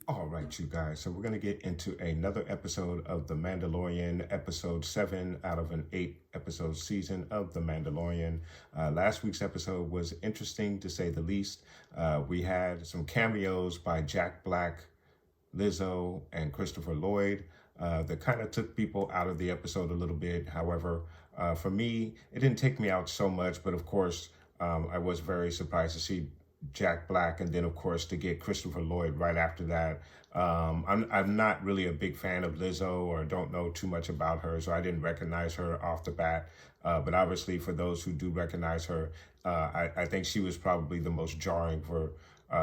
All right, you guys. So we're going to get into another episode of The Mandalorian, episode 7 out of an 8-episode season of The Mandalorian. Last week's episode was interesting, to say the least. We had some cameos by Jack Black, Lizzo, and Christopher Lloyd that kind of took people out of the episode a little bit. However, for me, it didn't take me out so much, but of course, I was very surprised to see Jack Black, and then of course to get Christopher Lloyd right after that. I'm not really a big fan of Lizzo, or don't know too much about her, so I didn't recognize her off the bat. But obviously, for those who do recognize her, I think she was probably the most jarring for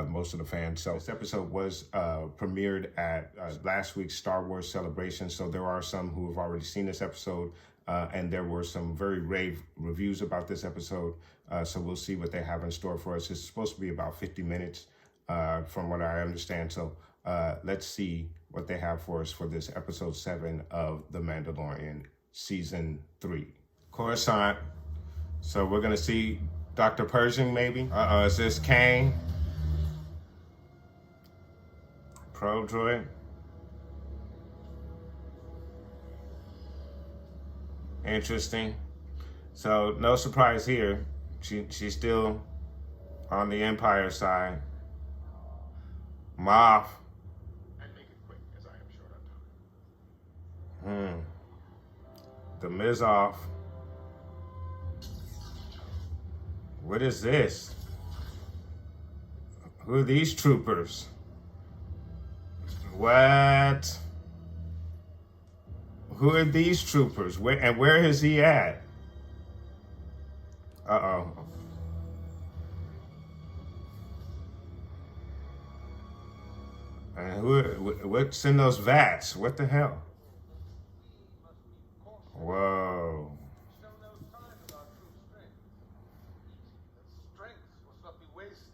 most of the fans. So this episode was premiered at last week's Star Wars Celebration. So there are some who have already seen this episode, and there were some very rave reviews about this episode. So we'll see what they have in store for us. It's supposed to be about 50 minutes from what I understand. So let's see what they have for us for this episode 7 of The Mandalorian season 3. Coruscant. So we're going to see Dr. Pershing maybe. Is this Kang? Pro droid. Interesting. So no surprise here. She's still on the Empire side. Moff. And make it quick, as I am short on time. The Mizoff. What is this? Who are these troopers? What? Who are these troopers? Where is he at? Uh-oh. And what's in those vats? What the hell? Whoa. Show no signs of our true strength. Strength must not be wasted.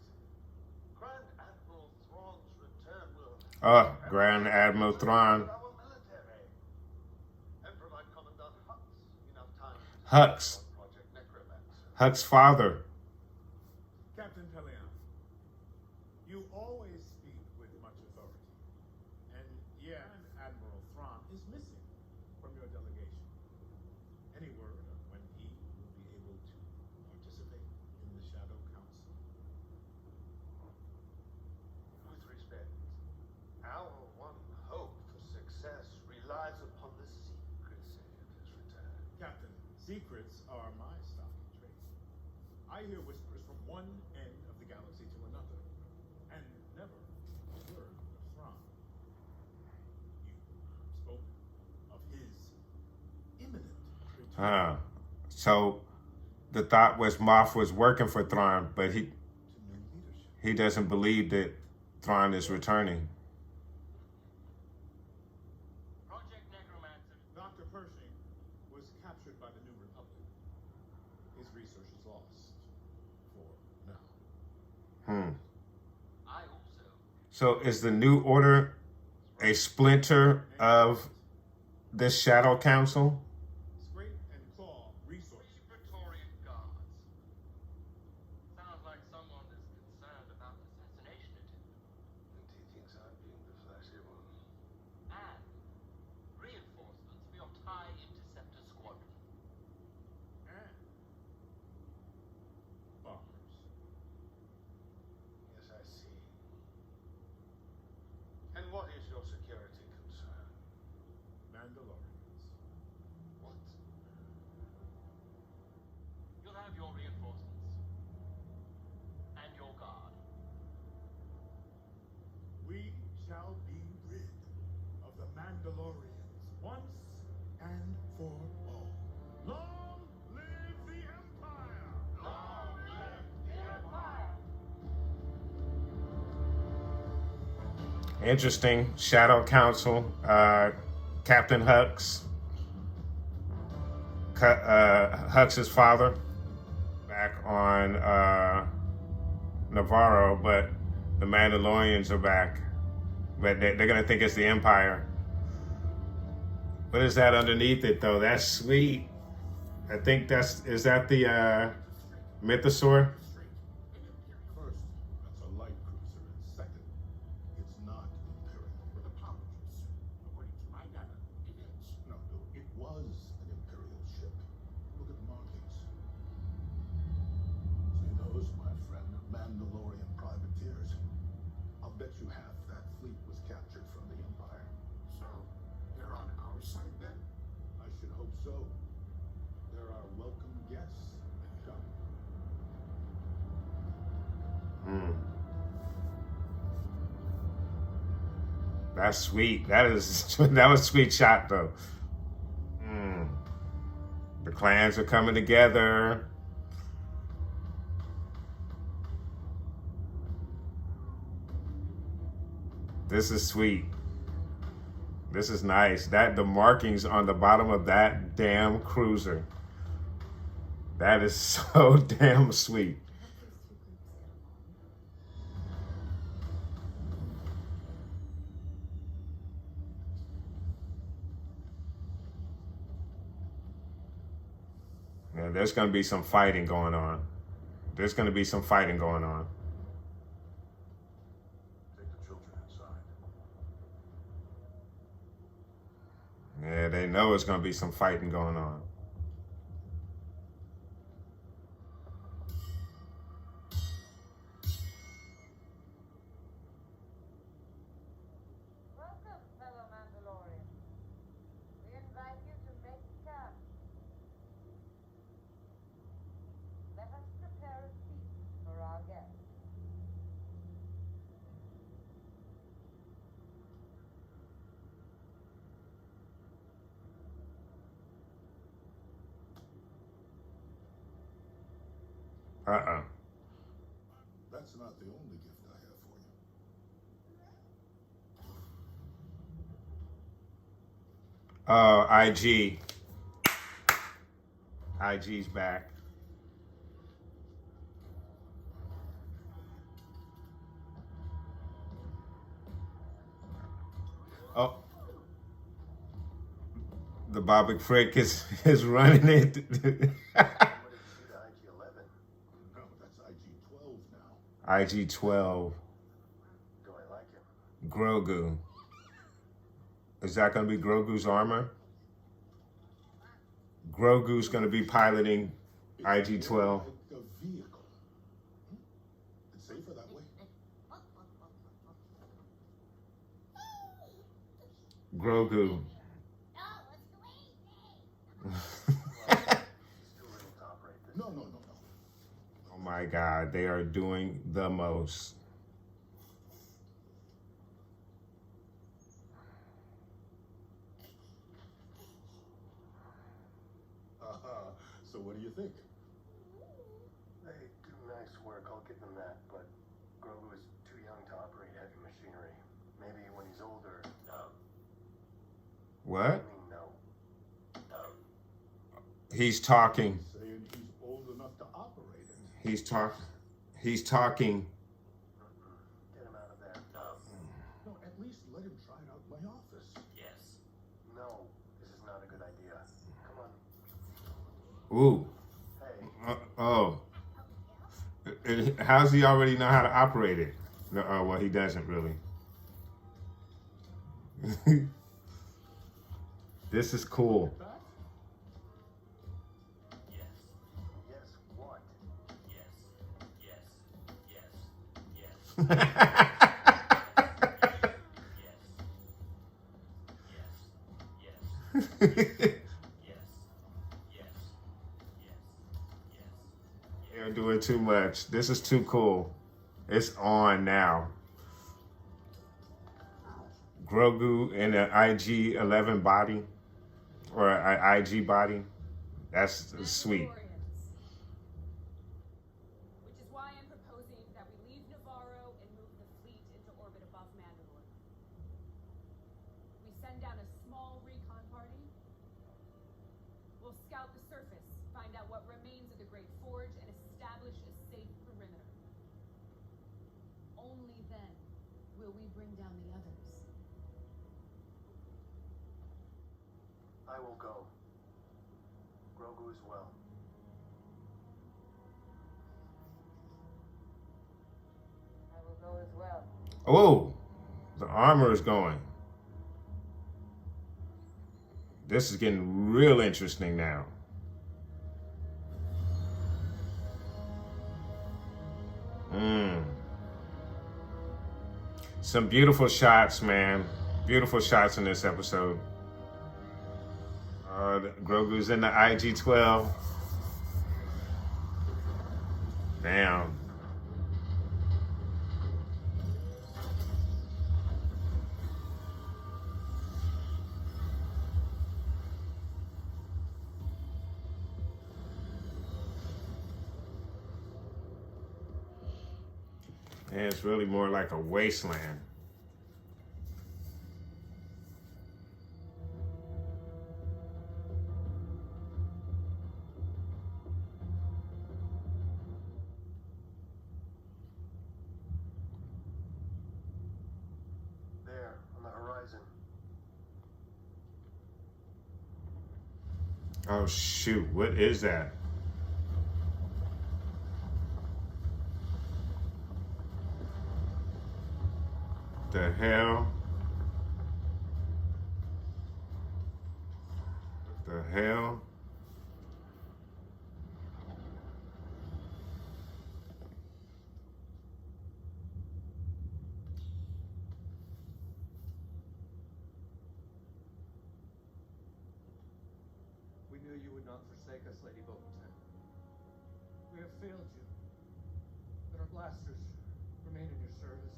Grand Admiral Thrawn's return will... Grand Admiral Thrawn. ...our military. And provide Commandant Hux enough time... Hux. Project Necromancer. Huck's father. Captain Pelion, you always speak with much authority. And yeah, Admiral Thrawn is missing from your delegation. Any word on when he will be able to participate in the Shadow Council? With respect, our one hope for success relies upon the secrecy of his return. Captain, secrets are my stock in trade. I hear whispers from one end of the galaxy to another, and never a word of Thrawn. You've spoken of his imminent return So the thought was Moff was working for Thrawn, but to new leadership. he doesn't believe that Thrawn is returning. Project Necromancer. Dr. Pershing was captured by the New Republic. His research is lost for now. I also... So is the New Order a splinter of this Shadow Council? Scrape and claw resources. Praetorian Guards. Sounds like someone is concerned about assassination attempt. And he thinks I'm being the flashy one. And reinforcements for your TIE Interceptor Squadron. And bombers. Yes, I see. And what is your security concern? Mandalorians. What? You'll have your reinforcements. And your guard. We shall be rid of the Mandalorians once and for all. Long live the Empire! Long live the Empire! Interesting. Shadow Council. Captain Hux. Hux's father. Back on Navarro, but the Mandalorians are back. But they're going to think it's the Empire. What is that underneath it, though? That's sweet. I think is that the Mythosaur? First, that's a light cruiser, and second, it's not Imperial. With apologies. According to my data, it is. No, it was an Imperial ship. Look at the markings. See those, my friend? Mandalorian privateers. I'll bet you half that fleet was captured from the Empire. So, they're on our side then? I should hope so. They're our welcome guests. Come. That's sweet. That was a sweet shot, though. The clans are coming together. This is sweet. This is nice. The markings on the bottom of that damn cruiser. That is so damn sweet. Yeah, there's going to be some fighting going on. There's going to be some fighting going on. Take the children inside. Yeah, they know it's going to be some fighting going on. Welcome, fellow Mandalorian. We invite you to make camp. Let us prepare a feast for our guests. That's not the only gift I have for you. IG. IG's back. Oh. The Bobic Frick is running it. What did you do to IG-11? No, that's IG-12 now. IG-12. Do I like him? Grogu. Is that going to be Grogu's armor? Grogu's going to be piloting IG-12. Like a vehicle. It's safer that way. Grogu. No. Oh my God, they are doing the most. So what do you think? They do nice work, I'll give them that, but Grogu is too young to operate heavy machinery. Maybe when he's older. What? I mean, no. He's talking. Saying he's old enough to operate it. He's talking. Get him out of there. No, at least let him try it out in my office. Yes. No, this is not a good idea. Come on. Ooh. Hey, Oh. How's he already know how to operate it? No, well, he doesn't really. This is cool. Back? yes. Yes, what? Yes. Yes. Yes. Yes. Yes. Yes. They're doing too much. This is too cool. It's on now. Grogu in an IG-11 body or an IG body. That's sweet. Which is why I'm proposing that we leave Navarro and move the fleet into orbit above Mandalore. send down a small recon party. We'll scout the surface, find out what remains of the Great Forge, and establish a safe perimeter. Only then will we bring down the others. I will go. Grogu as well. I will go as well. Oh, the armor is going. This is getting real interesting now. Some beautiful shots, man. Beautiful shots in this episode. Grogu's in the IG-12. Damn. And it's really more like a wasteland. There, on the horizon. Oh shoot, what is that? The hell? The hell? We knew you would not forsake us, Lady Bo-Katan. We have failed you, but our blasters remain in your service.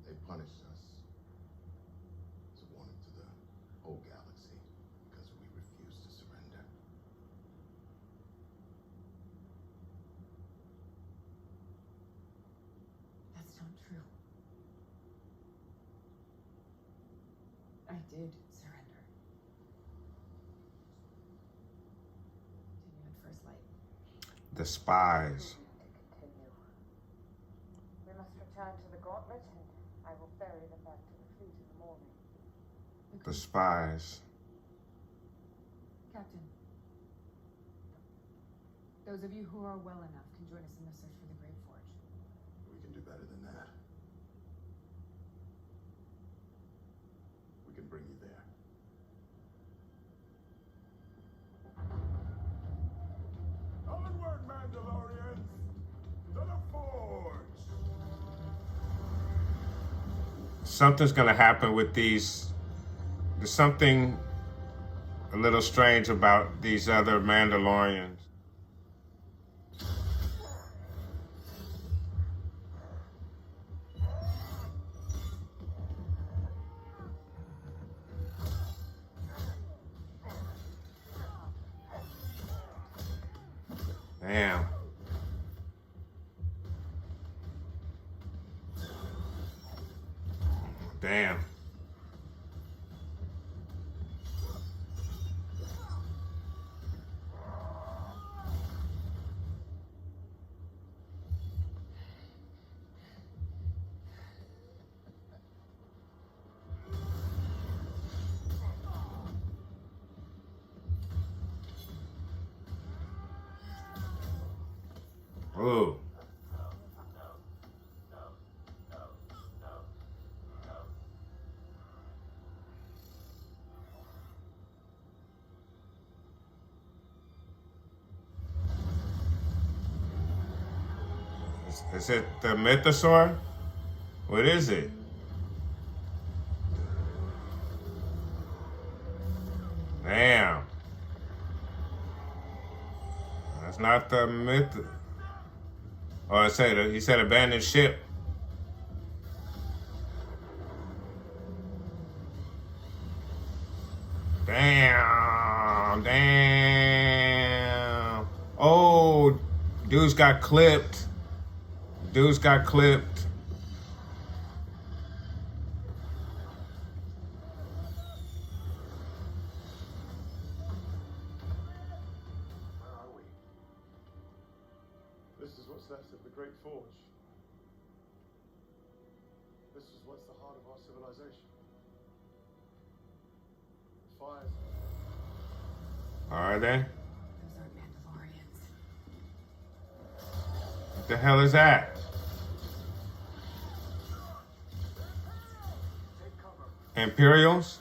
They punished us. It's a warning to the whole galaxy because we refused to surrender. That's not true. I did surrender. Didn't you at first light? The Spies. To continue. We must return to the gauntlet, and I will ferry them back to the fleet in the morning. The Spies. Captain, those of you who are well enough can join us in the search for the Great Forge. We can do better than that. We can bring you there. Onward, Mandalorians! To the Forge! Something's gonna happen with these. There's something a little strange about these other Mandalorians. Damn. Damn. Ooh. Is it the mythosaur? What is it? Damn. That's not the myth. Oh, I said he said abandoned ship. Damn. Damn. Oh, dudes got clipped. Dudes got clipped. Where are we? This is what's left of the Great Forge. This is what's the heart of our civilization. The fires. Are they? Those aren't Mandalorians. What the hell is that? Take cover. Imperials?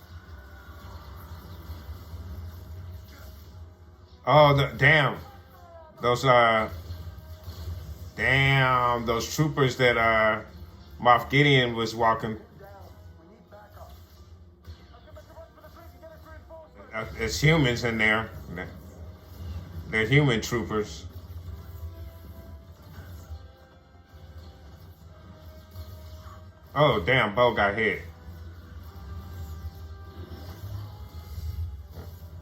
Oh, damn. Those damn, those troopers that Moff Gideon was walking. Down. We need backup. I'm gonna make a run for the fleet and get us reinforcements. There's humans in there. They're human troopers. Oh, damn, Bo got hit.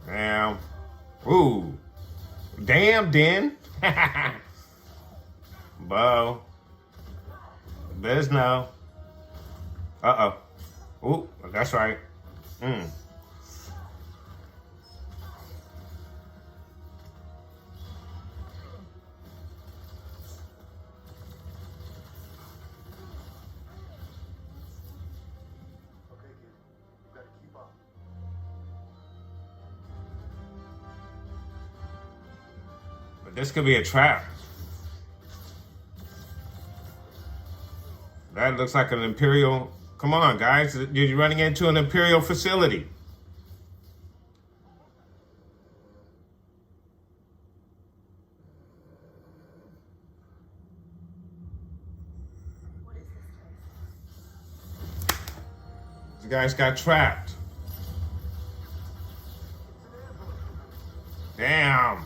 Damn. Ooh. Damn, Den. Bo. There's no. Uh-oh. Ooh, that's right. Okay, kid. You gotta keep up. But this could be a trap. That looks like an Imperial. Come on, guys. You're running into an Imperial facility. What is this place? These guys got trapped. Damn.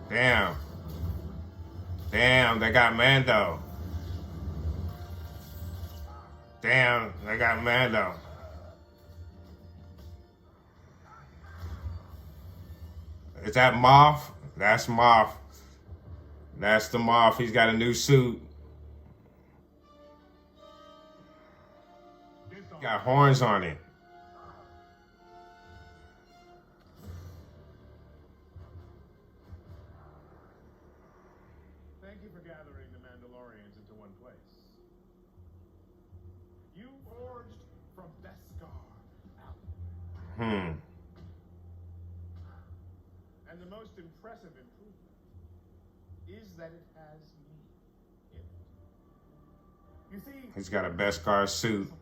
Damn. Damn, they got Mando. Damn, they got Mando. Is that Moff? That's Moff. That's the Moff. He's got a new suit. Got horns on it. Thank you for gathering the Mandalorians into one place. You forged from Beskar out. And the most impressive improvement is that it has me in it. You see, He's got a Beskar suit.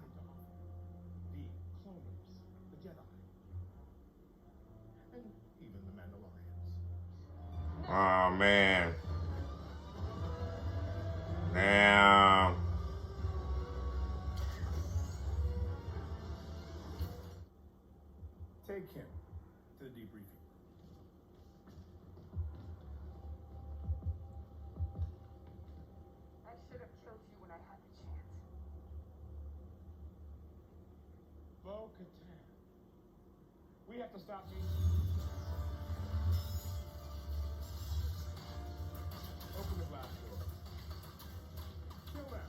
the cloners, the Jedi, and even the Mandalorians. Oh, man. Damn. Take him to the debriefing. I should have killed you when I had the chance. Bo-Katan. We have to stop me. Open the blast door. Kill them.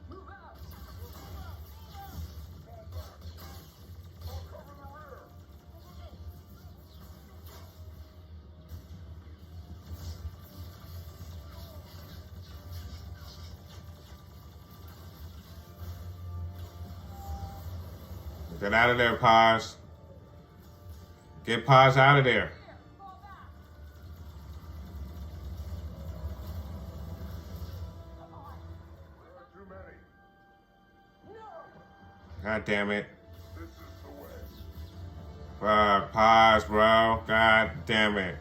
Move out! I'll cover the rear! Get out of there, Paz. Get Paz out of there. Here, fall back. Come on. There are too many. No! God damn it. This is the way. Fuck, Paz, bro. God damn it.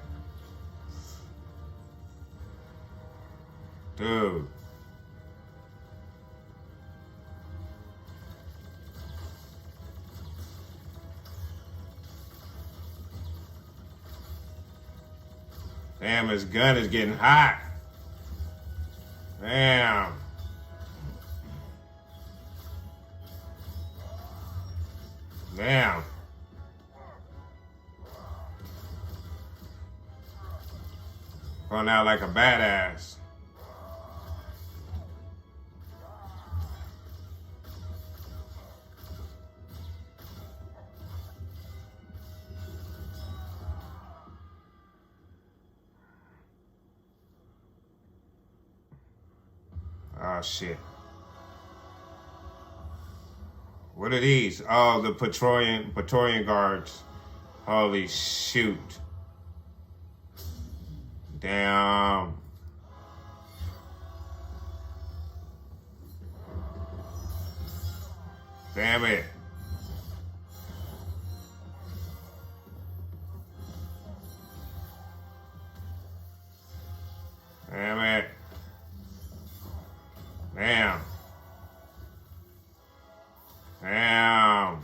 Dude. Damn, his gun is getting hot. Damn. Damn. Going out like a badass. Oh, shit. What are these? Oh, the Praetorian guards. Holy shoot. Damn. Damn it. Damn it. Damn. Damn.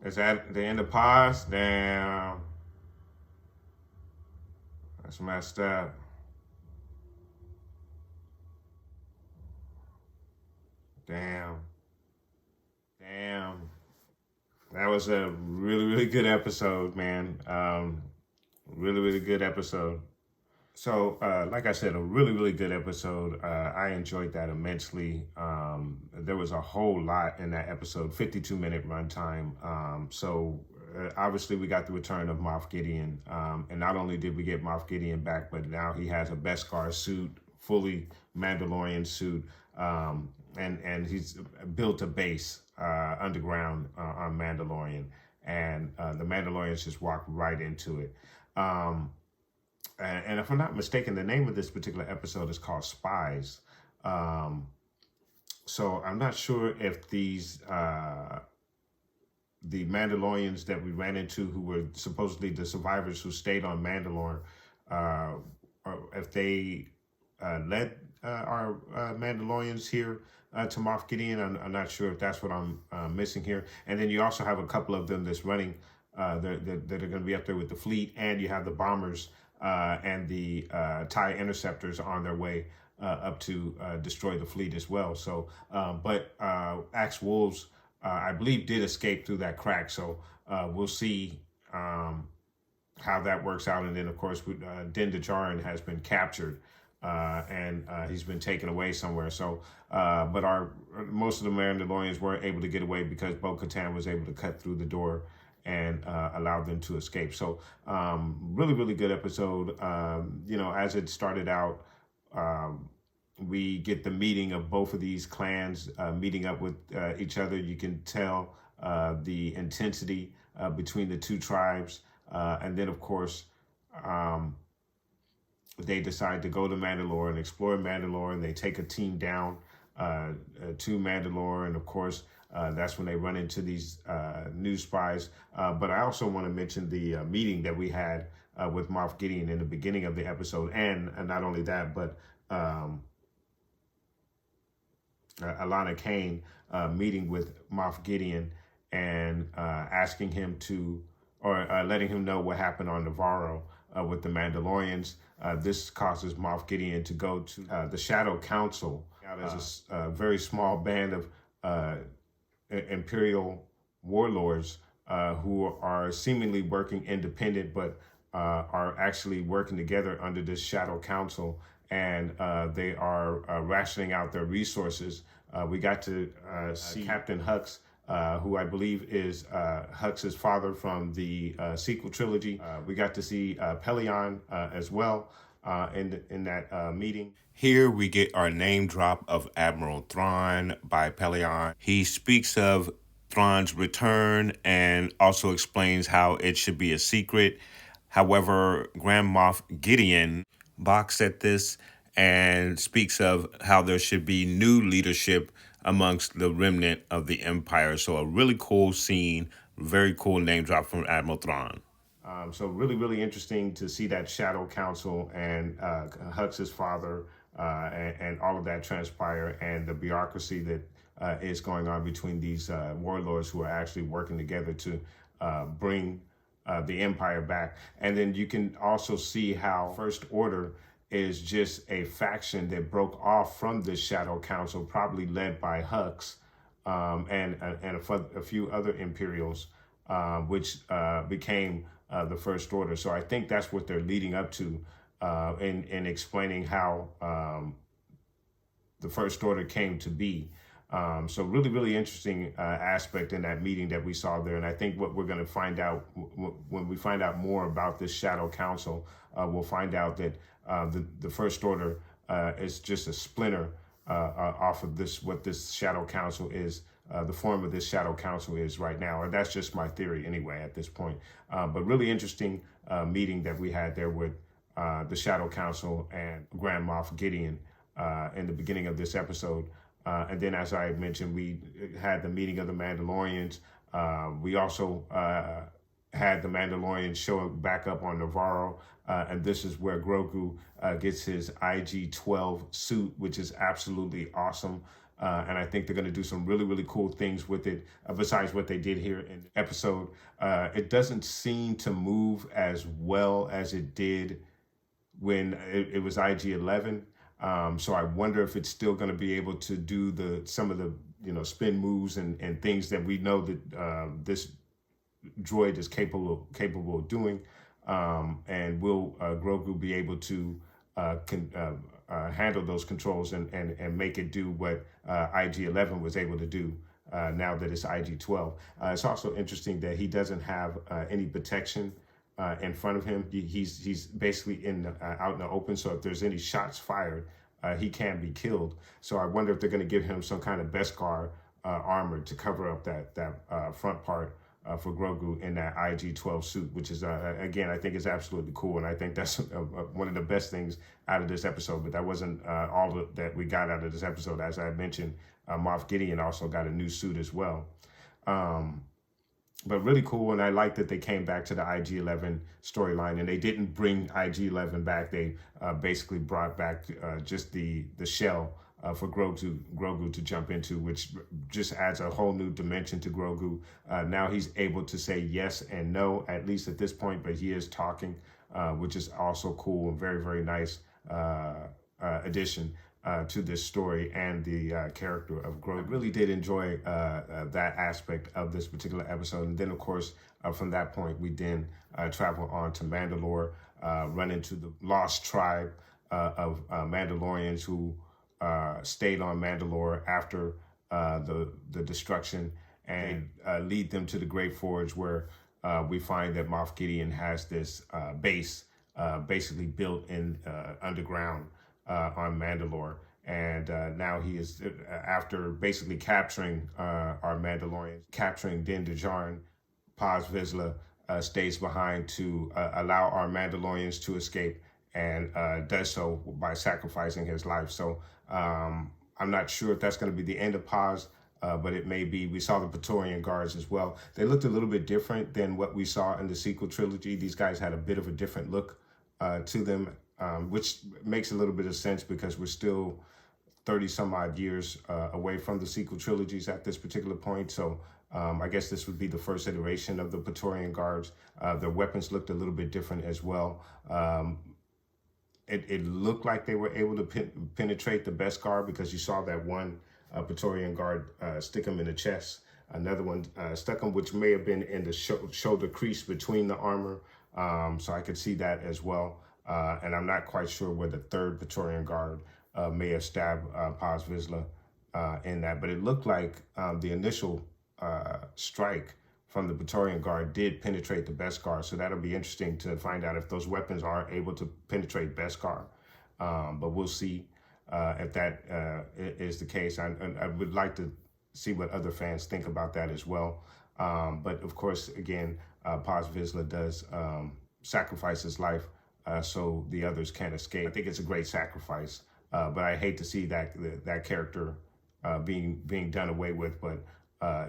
Is that the end of pause? Damn. That's messed up. Damn. Damn. That was a really, really good episode, man. Really, really good episode. So, like I said, a really, really good episode. I enjoyed that immensely. There was a whole lot in that episode, 52-minute runtime. Obviously, we got the return of Moff Gideon. And not only did we get Moff Gideon back, but now he has a Beskar suit, fully Mandalorian suit. And he's built a base underground on Mandalorian. And the Mandalorians just walk right into it. And if I'm not mistaken, the name of this particular episode is called Spies. So I'm not sure if these the Mandalorians that we ran into, who were supposedly the survivors who stayed on Mandalore, or if they led our Mandalorians here to Moff Gideon. I'm not sure if that's what I'm missing here. And then you also have a couple of them that's running that are going to be up there with the fleet, and you have the bombers and the TIE interceptors on their way up to destroy the fleet as well. So, but Axe Wolves, I believe, did escape through that crack. So we'll see how that works out. And then, of course, Din Djarin has been captured and he's been taken away somewhere. So, but most of the Mandalorians weren't able to get away because Bo-Katan was able to cut through the door and allowed them to escape. So really, really good episode. As it started out, we get the meeting of both of these clans meeting up with each other. You can tell the intensity between the two tribes. And then, of course, they decide to go to Mandalore and explore Mandalore, and they take a team down to Mandalore. And, of course, that's when they run into these new spies. But I also want to mention the meeting that we had with Moff Gideon in the beginning of the episode. And not only that, but Alana Kane meeting with Moff Gideon and asking him to, or letting him know what happened on Navarro with the Mandalorians. This causes Moff Gideon to go to the Shadow Council as a very small band of Imperial warlords who are seemingly working independent, but are actually working together under this Shadow Council, and they are rationing out their resources. We got to see Captain Hux, who I believe is Hux's father from the sequel trilogy. We got to see Pelion as well in that meeting. Here we get our name drop of Admiral Thrawn by Pelion. He speaks of Thrawn's return and also explains how it should be a secret. However, Grand Moff Gideon balks at this and speaks of how there should be new leadership amongst the remnant of the Empire. So a really cool scene, very cool name drop from Admiral Thrawn. So really, really interesting to see that Shadow Council and Hux's father and all of that transpire, and the bureaucracy that is going on between these warlords who are actually working together to bring the Empire back. And then you can also see how First Order is just a faction that broke off from the Shadow Council, probably led by Hux and a few other Imperials, which became the First Order. So I think that's what they're leading up to in explaining how the First Order came to be. So really, really interesting aspect in that meeting that we saw there. And I think what we're going to find out when we find out more about this Shadow Council, we'll find out that the First Order is just a splinter off of what this Shadow Council is, the form of this Shadow Council is right now. And that's just my theory anyway at this point. But really interesting meeting that we had there with the Shadow Council and Grand Moff Gideon in the beginning of this episode. And then, as I mentioned, we had the meeting of the Mandalorians. We also had the Mandalorians show back up on Navarro. And this is where Grogu gets his IG-12 suit, which is absolutely awesome. And I think they're going to do some really, really cool things with it, besides what they did here in the episode. It doesn't seem to move as well as it did when it was IG-11. So I wonder if it's still going to be able to do some of the spin moves and things that we know that this droid is capable of doing. And will Grogu be able to handle those controls and make it do what IG-11 was able to do now that it's IG-12. It's also interesting that he doesn't have any protection in front of him. He's basically out in the open. So if there's any shots fired, he can be killed. So I wonder if they're going to give him some kind of Beskar armor to cover up that front part for Grogu in that IG-12 suit, which is, again, I think is absolutely cool. And I think that's one of the best things out of this episode. But that wasn't all that we got out of this episode. As I mentioned, Moff Gideon also got a new suit as well. But really cool, and I like that they came back to the IG-11 storyline, and they didn't bring IG-11 back. They basically brought back just the shell for Grogu to jump into, which just adds a whole new dimension to Grogu. Now he's able to say yes and no, at least at this point, but he is talking, which is also cool and very, very nice addition to this story and the character of Grogu. I really did enjoy that aspect of this particular episode. And then, of course, from that point, we then travel on to Mandalore, run into the lost tribe of Mandalorians who stayed on Mandalore after the destruction, and lead them to the Great Forge, where we find that Moff Gideon has this base basically built in underground on Mandalore. And now he is, after basically capturing our Mandalorians, capturing Din Djarin, Paz Vizsla stays behind to allow our Mandalorians to escape, and does so by sacrificing his life. So I'm not sure if that's going to be the end of Paz, but it may be. We saw the Praetorian Guards as well. They looked a little bit different than what we saw in the sequel trilogy. These guys had a bit of a different look to them, which makes a little bit of sense because we're still 30 some odd years away from the sequel trilogies at this particular point. So I guess this would be the first iteration of the Praetorian Guards. Their weapons looked a little bit different as well. It looked like they were able to penetrate the Beskar, because you saw that one Praetorian Guard stick him in the chest. Another one stuck him, which may have been in the shoulder crease between the armor. So I could see that as well. And I'm not quite sure where the third Praetorian Guard may have stabbed Paz Vizsla in that. But it looked like the initial strike from the Praetorian Guard did penetrate the Beskar. So that'll be interesting to find out if those weapons are able to penetrate Beskar. But we'll see if that is the case. I would like to see what other fans think about that as well. But of course, again, Paz Vizsla does sacrifice his life so the others can't escape. I think it's a great sacrifice, but I hate to see that character being done away with. But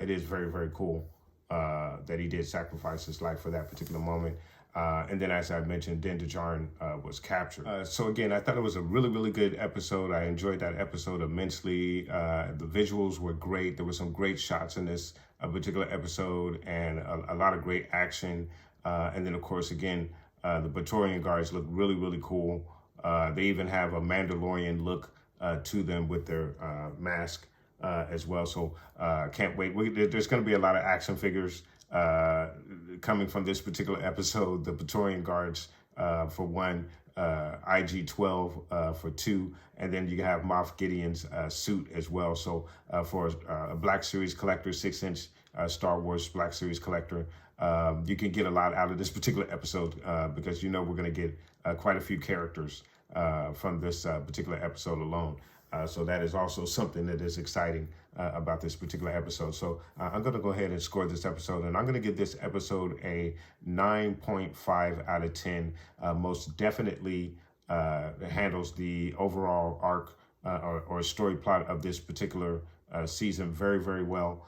it is very, very cool that he did sacrifice his life for that particular moment. And then, as I mentioned, Din Djarin was captured. So again, I thought it was a really, really good episode. I enjoyed that episode immensely. The visuals were great. There were some great shots in this particular episode, and a lot of great action. And then, of course, again, the Praetorian Guards look really, really cool. They even have a Mandalorian look to them with their mask as well. So can't wait. There's going to be a lot of action figures coming from this particular episode. The Praetorian Guards for one, IG-12 for two, and then you have Moff Gideon's suit as well. So for a Black Series collector, 6-inch Star Wars Black Series collector, you can get a lot out of this particular episode because we're going to get quite a few characters from this particular episode alone. So that is also something that is exciting about this particular episode. So I'm going to go ahead and score this episode, and I'm going to give this episode a 9.5 out of 10. Most definitely handles the overall arc or story plot of this particular season very, very well.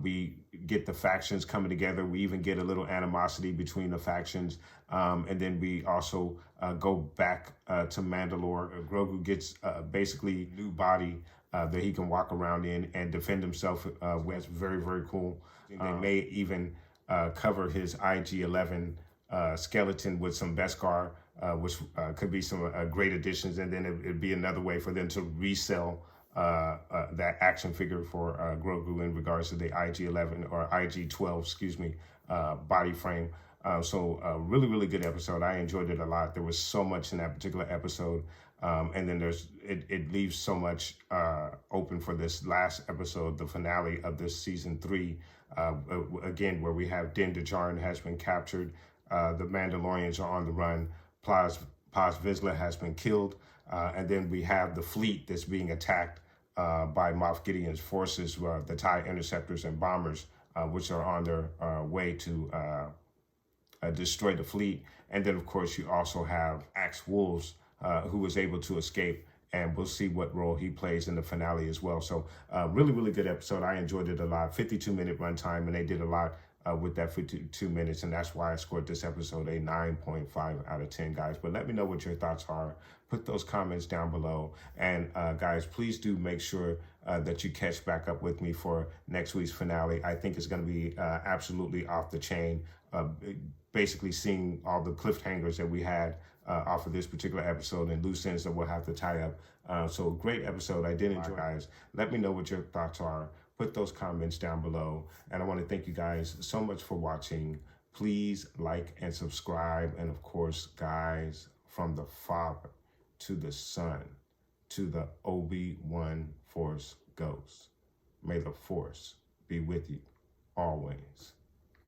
We get the factions coming together. We even get a little animosity between the factions. And then we also go back to Mandalore. Grogu gets basically new body that he can walk around in and defend himself with. Very, very cool. They may even cover his IG-11 skeleton with some Beskar, which could be some great additions. And then it'd be another way for them to resell that action figure for Grogu in regards to the IG-11 or IG-12, excuse me, body frame. So really, really good episode. I enjoyed it a lot. There was so much in that particular episode. And then it leaves so much open for this last episode, the finale of this season 3, again, where we have Din Djarin has been captured. The Mandalorians are on the run. Paz Vizsla has been killed. And then we have the fleet that's being attacked by Moff Gideon's forces, the TIE interceptors and bombers, which are on their way to destroy the fleet. And then, of course, you also have Axe Wolves, who was able to escape, and we'll see what role he plays in the finale as well. So really, really good episode. I enjoyed it a lot. 52-minute runtime, and they did a lot with that 52 minutes, and that's why I scored this episode a 9.5 out of 10, guys. But let me know what your thoughts are. Put those comments down below. And guys, please do make sure that you catch back up with me for next week's finale. I think it's going to be absolutely off the chain. Basically seeing all the cliffhangers that we had off of this particular episode and loose ends that we'll have to tie up. So great episode. I did enjoy, guys. Let me know what your thoughts are. Put those comments down below. And I want to thank you guys so much for watching. Please like and subscribe. And of course, guys, from the Father to the Son to the Obi-Wan Force Ghost, may the Force be with you always.